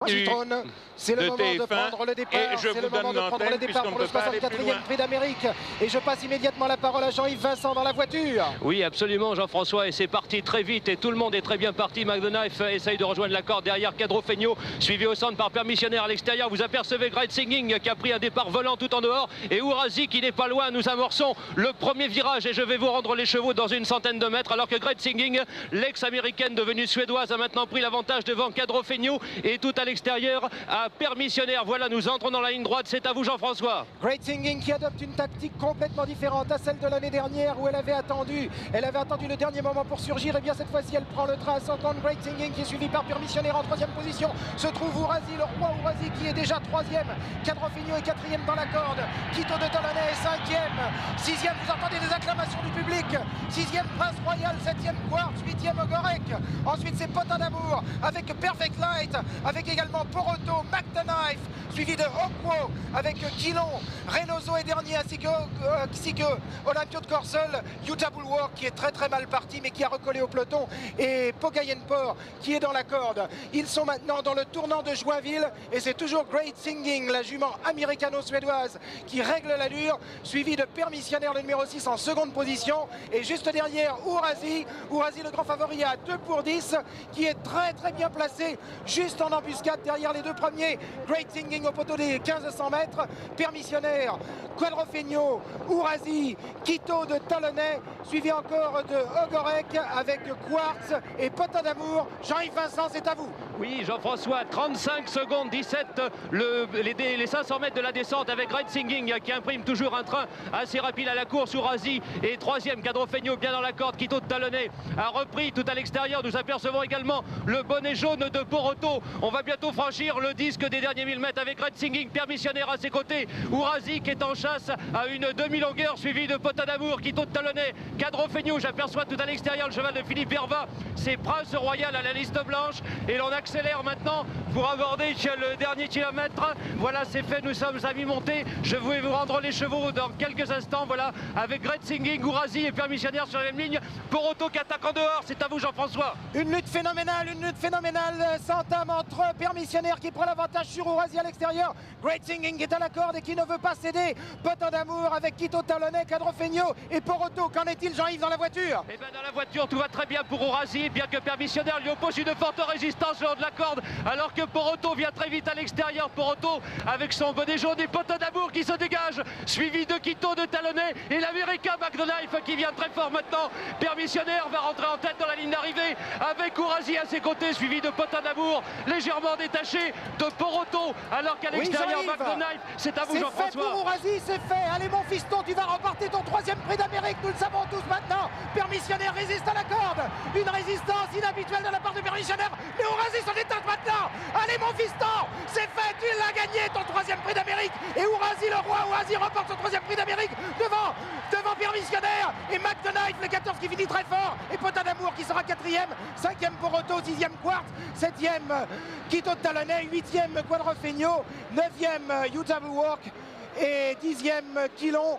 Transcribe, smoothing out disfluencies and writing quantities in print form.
Citrone, c'est le moment de TF1, prendre le départ. et je C'est le vous moment donne de prendre le l'antenne, départ pour le puisqu'on ne peut pas aller plus 64e loin. Prix d'Amérique. Et je passe immédiatement la parole à Jean-Yves Vincent dans la voiture. Oui, absolument, Jean-François, et c'est parti très vite et tout le monde est très bien parti. McDonough essaye de rejoindre la corde derrière Cadro Fegno, suivi au centre par Permissionnaire à l'extérieur. Vous apercevez Great Singing qui a pris un départ volant tout en dehors et Ourasi qui n'est pas loin. Nous amorçons le premier virage et je vais vous rendre les chevaux dans une centaine de mètres, alors que Great Singing, l'ex-américaine devenue suédoise, a maintenant pris l'avantage devant Cadro Fegno et tout à l'extérieur à Permissionnaire. Voilà, nous entrons dans la ligne droite. C'est à vous, Jean-François. Great Singing qui adopte une tactique complètement différente à celle de l'année dernière où elle avait attendu le dernier moment pour surgir. Et bien cette fois-ci elle prend le train à son compte. Great Singing qui est suivi par Permissionnaire en troisième position. Se trouve Ourasi, le roi Ourasi qui est déjà troisième. Cadro Fegno est quatrième dans la corde. Quito de Talonnais est cinquième. Sixième, vous entendez des acclamations du public. Sixième Prince Royal, septième Quartz, huitième Ogorek. Ensuite c'est Potin d'Amour avec Perfect Light, avec également Poroto, McDonough, suivi de Okwo avec Quilon, Reynoso est dernier ainsi que Olympio de Corsol, Utah Bulwark qui est très mal parti mais qui a recollé au peloton et Pogayenpor qui est dans la corde. Ils sont maintenant dans le tournant de Joinville et c'est toujours Great Singing, la jument américano-suédoise qui règle l'allure, suivi de Permissionnaire le numéro 6 en seconde position et juste derrière Ourasi le grand favori à 2 pour 10 qui est très bien placé juste en embuscade derrière les deux premiers. Great Singing au poteau des 1500 mètres, Permissionnaire, Cadro Fegno, Ourasi, Quito de Talonnais, suivi encore de Ogorek avec Quartz et Potin d'Amour. Jean-Yves Vincent, c'est à vous. Oui, Jean-François, 35 secondes 17, les 500 mètres de la descente avec Great Singing qui imprime toujours un train assez rapide à la course. Ourasi et troisième, Cadro Fegno bien dans la corde. Quito de Talonnais a repris tout à l'extérieur. Nous apercevons également le bonnet jaune de Poroto. On va bientôt franchir le disque des derniers 1000 mètres avec Great Singing, Permissionnaire à ses côtés. Ourasi qui est en chasse à une demi-longueur, suivi de Potin d'Amour, Quito de Talonnais, Cadro Fegno. J'aperçois tout à l'extérieur le cheval de Philippe Verva. C'est Prince Royal à la liste blanche et l'on accélère maintenant pour aborder le dernier kilomètre. Voilà, c'est fait, nous sommes à mi-montée. Je vais vous rendre les chevaux dans quelques instants. Voilà, avec Great Singing, Ourasi et Permissionnaire sur la même ligne. Poroto qui attaque en dehors. C'est à vous, Jean-François. Une lutte phénoménale s'entame entre Permissionnaire qui prend l'avantage sur Ourasi à l'extérieur. Great Singing est à la corde et qui ne veut pas céder. Potin d'Amour avec Quito Talonnais, Cadro Fegno et Poroto. Qu'en est-il, Jean-Yves, dans la voiture? Eh bien, dans la voiture, tout va très bien pour Ourasi, bien que Permissionnaire lui oppose une forte résistance le long de la corde, alors que Poroto vient très vite à l'extérieur. Poroto avec son bonnet jaune et Potin d'Amour qui se dégage, suivi de Quito de Talonnais et l'Américain McDonough qui vient très fort maintenant. Permissionnaire va rentrer en tête dans la ligne d'arrivée avec Ourasi à ses côtés, suivi de Potin d'Amour, légèrement détaché de Poroto, alors qu'à l'extérieur, Jean-Yves, McDonough, c'est à vous, c'est fait Jean-François. pour Ourasi, c'est fait. Allez mon fiston, tu vas remporter ton 3e Prix d'Amérique, nous le savons tous maintenant. Permissionnaire résiste à la corde, une résistance inhabituelle de la part de Permissionnaire, mais Ourasi s'en éteinte maintenant. Allez mon fiston, c'est fait, tu l'as gagné ton 3e Prix d'Amérique et Ourasi, le roi Ourasi remporte son 3e Prix d'Amérique devant Permissionnaire et McDonough, le 14 qui finit très fort, et Potin d'Amour qui sera 4e, 5e Poroto, 6e Quartz, 7e Quito de Talonnais, 8e Cadro Fegno, 9e Utah Bulwark et 10e Quilon.